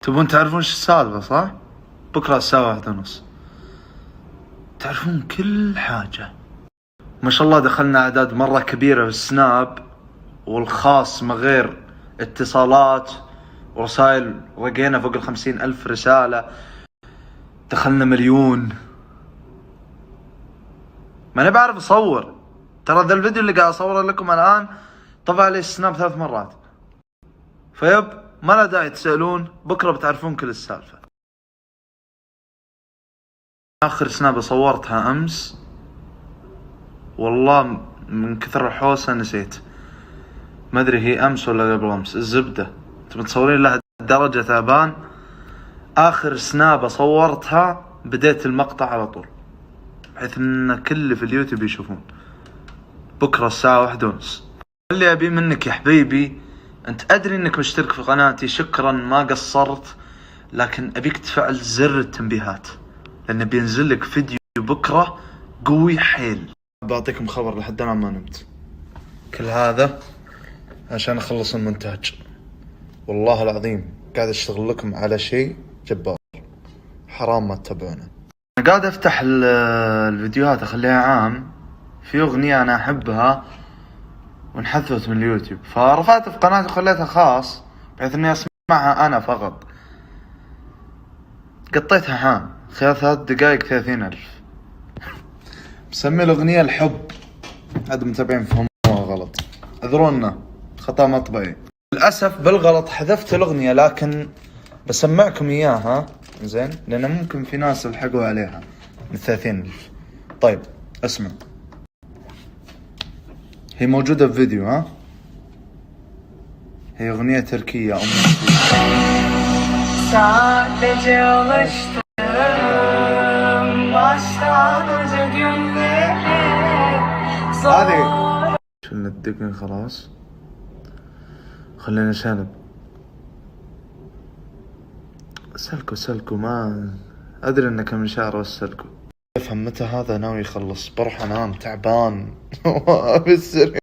تبون تعرفون ايش السالفة صح؟ بكرة الساعة 1:30 تعرفون كل حاجة. ما شاء الله دخلنا أعداد مرة كبيرة في السناب والخاص، من غير اتصالات ورسائل، رقينا فوق 50,000 رسالة، دخلنا 1,000,000. ماني بعرف أصور، ترى ذا الفيديو اللي قاعد أصوره لكم الآن طبع لي السناب 3 مرات. فيب ما لا داعي تسألون، بكرة بتعرفون كل السالفة. آخر سناب صورتها أمس، والله من كثر الحوسة نسيت، ما أدري هي أمس ولا قبل أمس. الزبدة أنتم متصورين لها درجة تعبان. آخر سناب صورتها بديت المقطع على طول، بحيث إن كل اللي في اليوتيوب يشوفون. بكرة الساعة 1:30. اللي أبي منك يا حبيبي، أنت أدري إنك مشترك في قناتي، شكرا ما قصرت، لكن أبيك تفعل زر التنبيهات، لأن بينزل لك فيديو بكرة قوي حيل. بعطيكم خبر لحد الآن ما نمت، كل هذا عشان أخلص المونتاج. والله العظيم قاعد أشتغل لكم على شيء جبار، حرام ما تتابعونه. أنا قاعد أفتح الفيديوهات أخليها عام، في أغنية أنا أحبها وانحذفت من اليوتيوب، فرفعت في قناتي وخليتها خاص بحيث إني أسمعها أنا فقط. قطيتها عام خلال 3 دقائق 30,000. مسمي الأغنية الحب، عاد متابعين فهموها غلط، اعذرونا، خطأ مطبعي. للأسف بالغلط حذفت الأغنية، لكن بسمعكم إياها زين، لأن ممكن في ناس يلحقوا عليها من 30,000. طيب اسمع، هي موجودة بفيديو، ها، هي أغنية تركية Sadece alıştım baştan önce günleri. هذه شلنا الدقن خلاص، خلينا شنب. سلكوا ما أدري إنك من شعر والسلكوا. افهم متى هذا ناوي يخلص، بروح أنام تعبان. بالسر